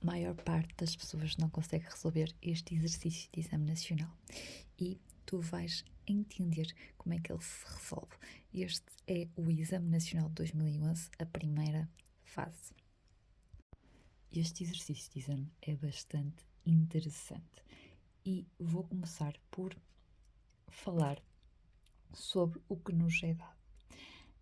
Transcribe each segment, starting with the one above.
maior parte das pessoas não consegue resolver este exercício de exame nacional e tu vais entender como é que ele se resolve. Este é o Exame Nacional de 2011, a primeira fase. Este exercício de exame é bastante interessante e vou começar por falar sobre o que nos é dado.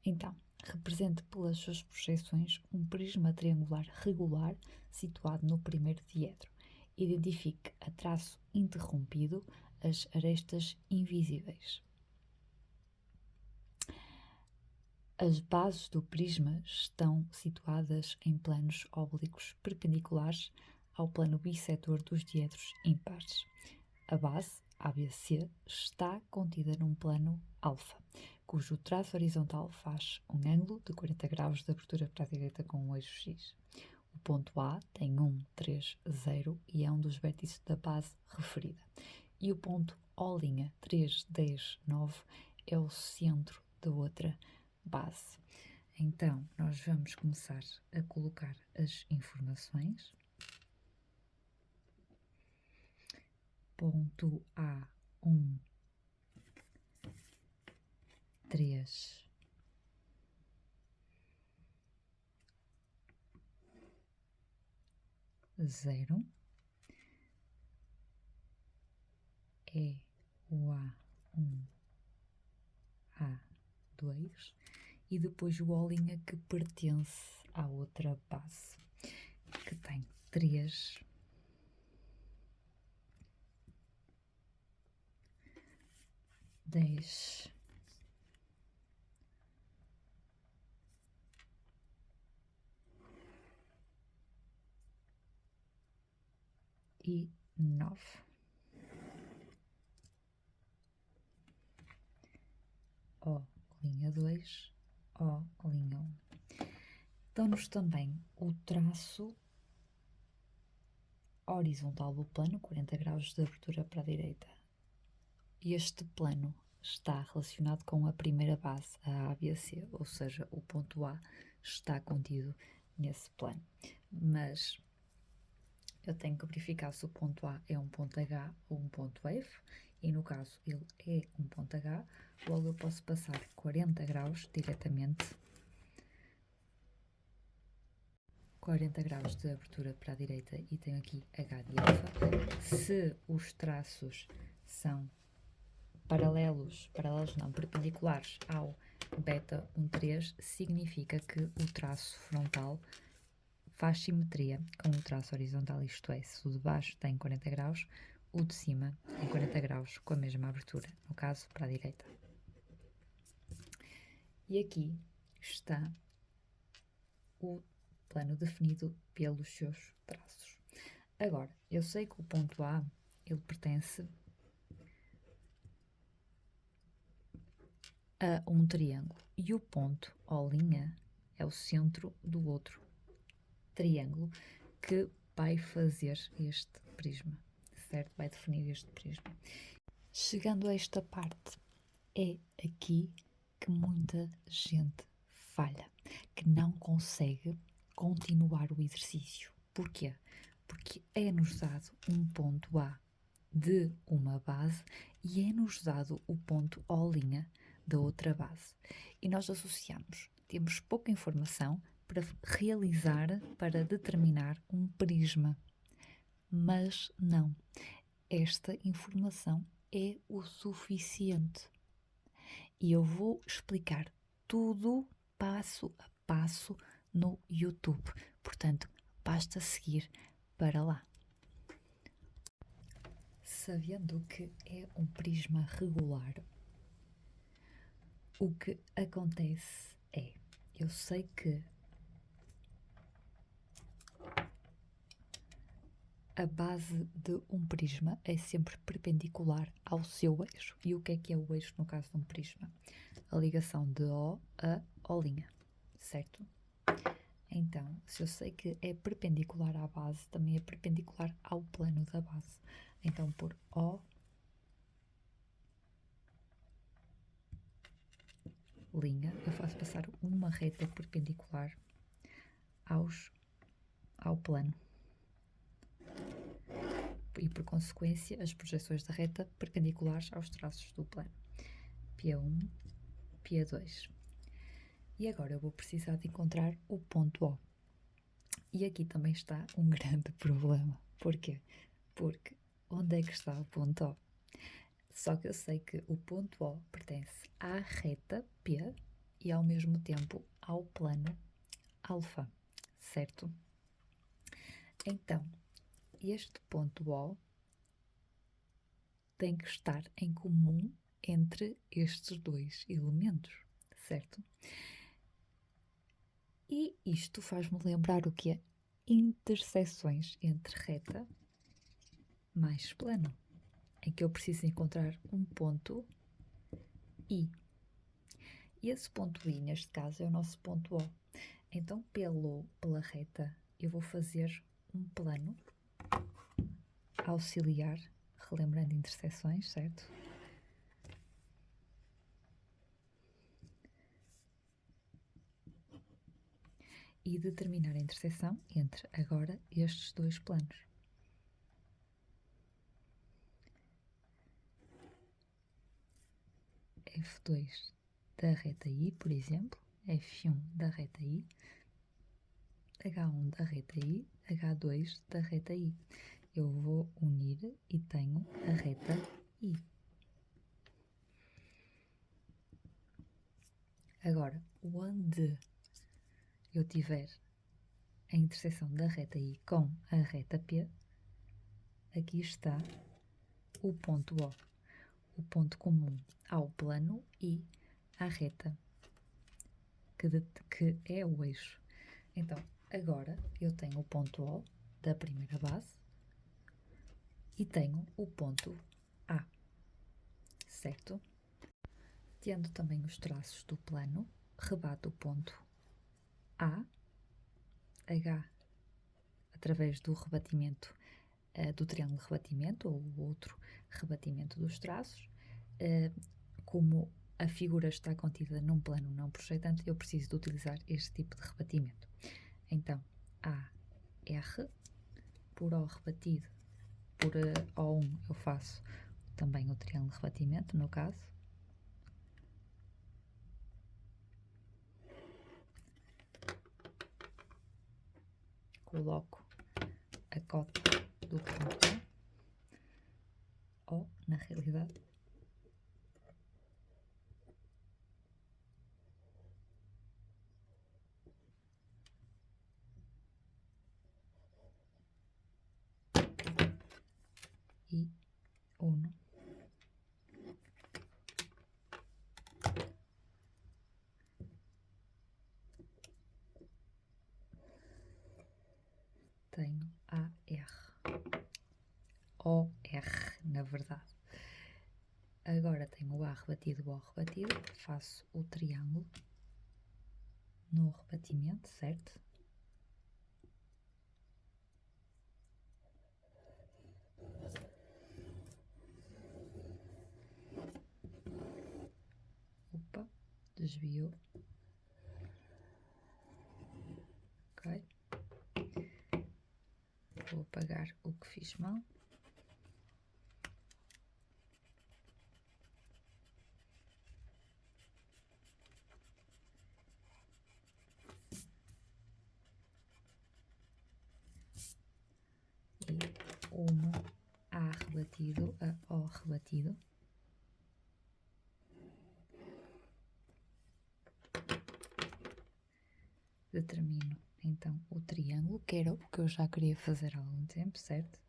Então, represente pelas suas projeções um prisma triangular regular situado no primeiro diedro. Identifique a traço interrompido as arestas invisíveis. As bases do prisma estão situadas em planos oblíquos perpendiculares ao plano bissetor dos diedros ímpares. A base, ABC, está contida num plano alfa, cujo traço horizontal faz um ângulo de 40 graus de abertura para a direita com um eixo X. O ponto A tem 1, 3, 0 e é um dos vértices da base referida. E o ponto O', 3, 10, 9 é o centro da outra base. Então, nós vamos começar a colocar as informações. Ponto A, 1, 3, 0, é o A1, A2 e depois o O' que pertence à outra base, que tem 3, 10, e 9. O', 2, O', 1. Dão-nos também o traço horizontal do plano, 40 graus de abertura para a direita. Este plano está relacionado com a primeira base, a ABC, ou seja, o ponto A está contido nesse plano. Mas eu tenho que verificar se o ponto A é um ponto H ou um ponto F, e no caso ele é um ponto H, logo eu posso passar 40 graus diretamente, 40 graus de abertura para a direita e tenho aqui H de alfa. Se os traços são paralelos não, perpendiculares ao beta 1,3, significa que o traço frontal faz simetria com o traço horizontal, isto é, se o de baixo tem 40 graus, o de cima tem 40 graus com a mesma abertura, no caso para a direita. E aqui está o plano definido pelos seus traços. Agora, eu sei que o ponto A, ele pertence a um triângulo e o ponto O' é o centro do outro triângulo que vai fazer este prisma, certo? Vai definir este prisma. Chegando a esta parte, é aqui que muita gente falha, que não consegue continuar o exercício. Porquê? Porque é-nos dado um ponto A de uma base e é-nos dado o ponto O' da outra base. E nós associamos, temos pouca informação para realizar, para determinar um prisma. Mas não, esta informação é o suficiente. E eu vou explicar tudo passo a passo no YouTube. Portanto, basta seguir para lá. Sabendo que é um prisma regular, o que acontece é, eu sei que a base de um prisma é sempre perpendicular ao seu eixo. E o que é o eixo no caso de um prisma? A ligação de O a O', certo? Então, se eu sei que é perpendicular à base, também é perpendicular ao plano da base. Então, por O', eu faço passar uma reta perpendicular ao plano. e, por consequência, as projeções da reta perpendiculares aos traços do plano. P1, P2. E agora eu vou precisar de encontrar o ponto O. E aqui também está um grande problema. Porquê? Porque onde é que está o ponto O? Só que eu sei que o ponto O pertence à reta P e ao mesmo tempo ao plano alfa, certo? Então, este ponto O tem que estar em comum entre estes dois elementos, certo? E isto faz-me lembrar o que é interseções entre reta mais plano, em que eu preciso encontrar um ponto I. E esse ponto I, neste caso, é o nosso ponto O. Então, pela reta, eu vou fazer um plano auxiliar, relembrando interseções, certo? E determinar a interseção entre, agora, estes dois planos. F2 da reta I, por exemplo, F1 da reta I, H1 da reta I, H2 da reta I. Eu vou unir e tenho a reta I. Agora, onde eu tiver a interseção da reta I com a reta P, aqui está o ponto O, o ponto comum ao plano e à reta, que é o eixo. Então, agora eu tenho o ponto O da primeira base e tenho o ponto A, certo? Tendo também os traços do plano, rebato o ponto A, H, através do rebatimento do triângulo de rebatimento, ou o outro rebatimento dos traços. Como a figura está contida num plano não projetante, eu preciso de utilizar este tipo de rebatimento. Então, AR, por O rebatido, por O1 eu faço também o triângulo de rebatimento, no caso. Coloco a cota do ponto O, na realidade. E uno. Tenho AR. OR, na verdade. Agora tenho o A rebatido, o O rebatido, faço o triângulo no rebatimento, certo? Opa, desviou. Ok. Vou apagar o que fiz mal. E uma A rebatido, a O rebatido. Determino então o triângulo, que era o que eu já queria fazer há algum tempo, certo?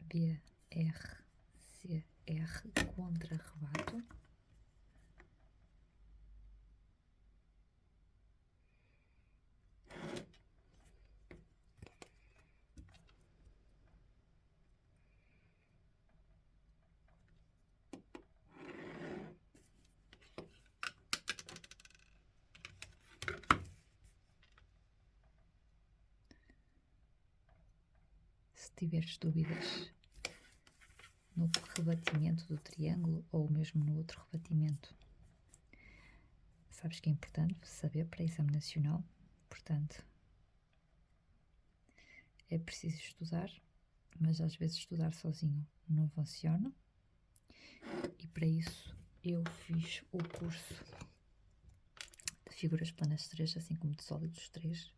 BR, CR contra rebato. tiveres dúvidas no rebatimento do triângulo ou mesmo no outro rebatimento, sabes que é importante saber para exame nacional, portanto, é preciso estudar, mas às vezes estudar sozinho não funciona, e para isso eu fiz o curso de figuras planas 3, assim como de sólidos 3,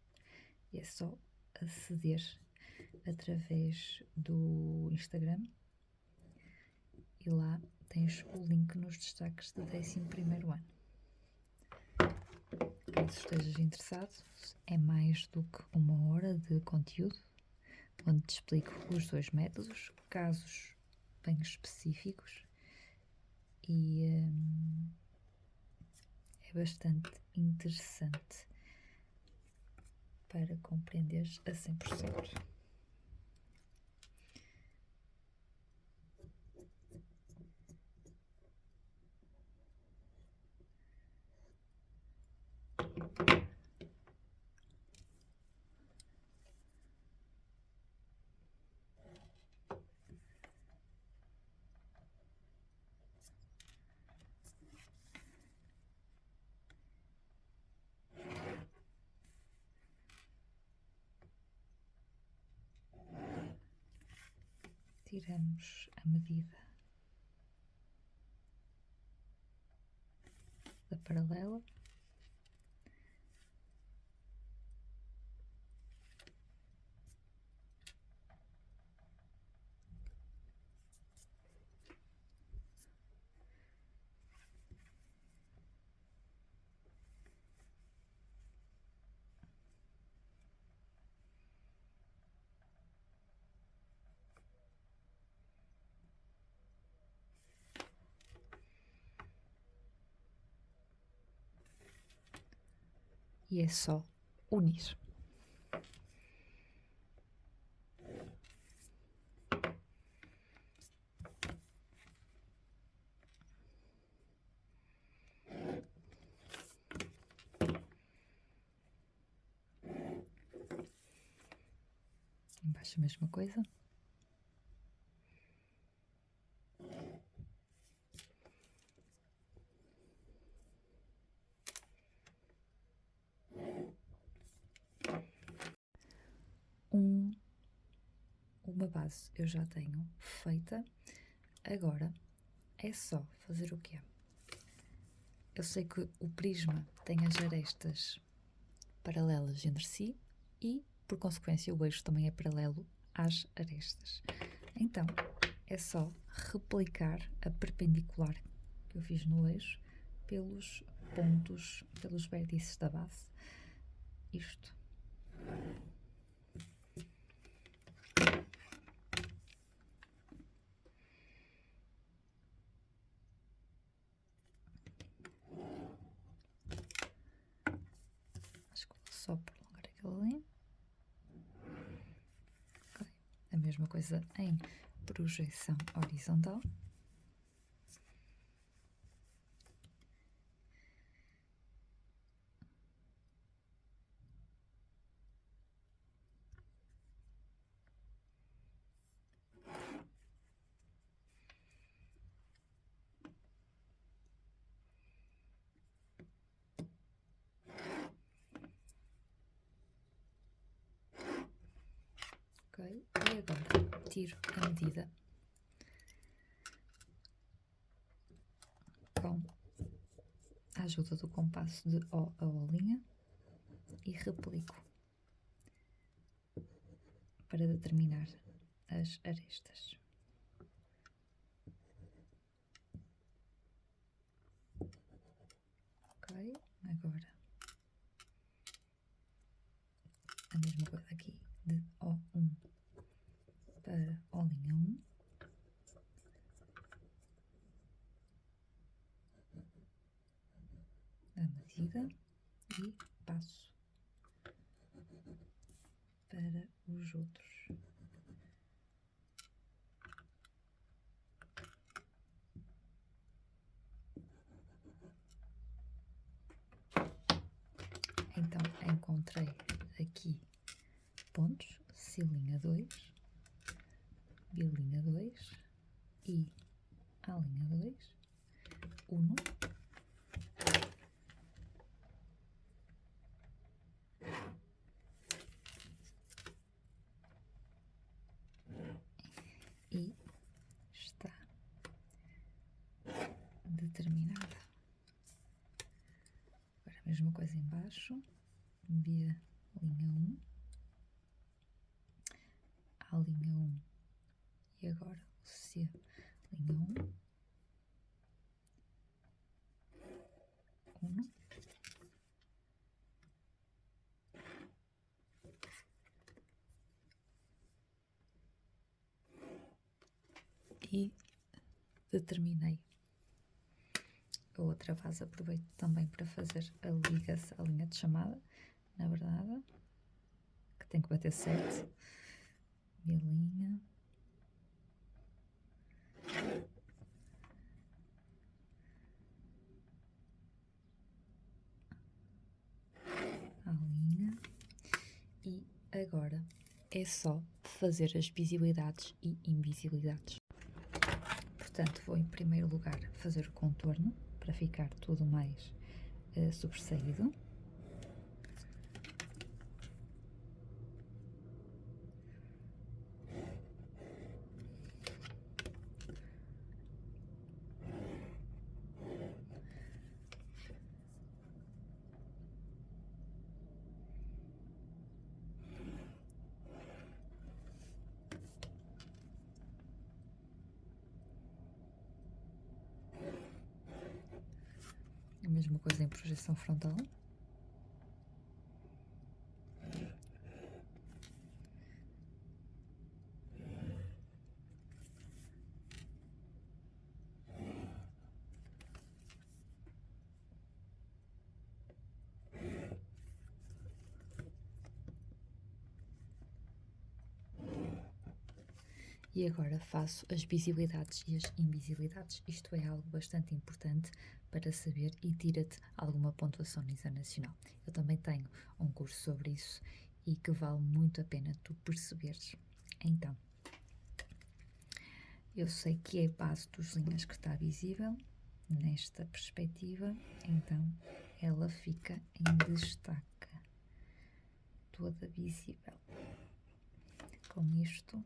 e é só aceder através do Instagram e lá tens o link nos destaques de 11º ano. Caso estejas interessado, é mais do que 1 hora de conteúdo, onde te explico os 2 métodos, casos bem específicos, e é bastante interessante para compreenderes a 100%. Tiramos a medida da paralela, e é só unir. Embaixo a mesma coisa. Uma base eu já tenho feita, agora é só fazer o quê? Eu sei que o prisma tem as arestas paralelas entre si e, por consequência, o eixo também é paralelo às arestas. Então, é só replicar a perpendicular que eu fiz no eixo pelos pontos, pelos vértices da base. Isto. Acho que vou só prolongar aquilo ali. Okay. A mesma coisa em projeção horizontal. Ok, e agora tiro a medida com a ajuda do compasso de O a O' e replico para determinar as arestas. Ok, agora a mesma coisa aqui de O1 para O'1, a medida e passo para os outros. Então encontrei aqui pontos, cilinha 2, bilinha 2 e a linha 2, 1, e está determinada. Agora a mesma coisa embaixo, B linha 1, A linha 1 e agora o C linha 1, 1, e determinei a outra base. Aproveito também para fazer a ligação, a linha de chamada, na verdade, que tem que bater certo. Bilinha, a linha, e agora é só fazer as visibilidades e invisibilidades. Portanto, vou em primeiro lugar fazer o contorno para ficar tudo mais sobressaído. A mesma coisa em projeção frontal. E agora faço as visibilidades e as invisibilidades. Isto é algo bastante importante para saber e tira-te alguma pontuação no exame nacional. Eu também tenho um curso sobre isso e que vale muito a pena tu perceberes. Então, eu sei que é a base dos linhas que está visível nesta perspectiva, então ela fica em destaque, toda visível. Com isto,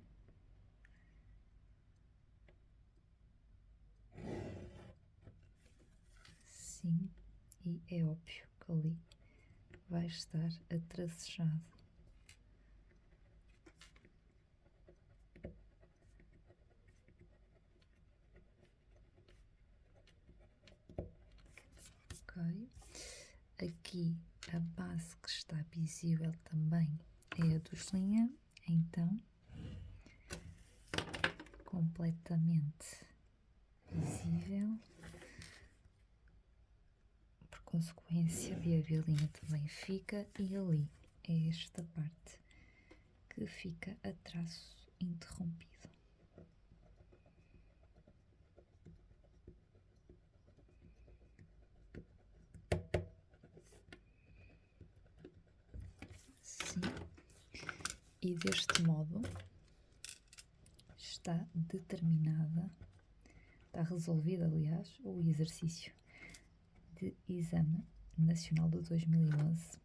sim, e é óbvio que ali vai estar atrasejado. Ok. Aqui a base que está visível também é a dos linha, então completamente visível. Por consequência, a linha também fica, e ali é esta parte que fica a traço interrompido. Sim. E deste modo está determinada, está resolvido, aliás, o exercício de Exame Nacional de 2011,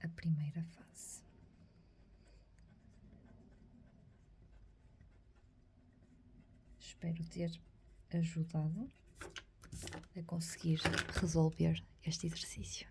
a primeira fase. Espero ter ajudado a conseguir resolver este exercício.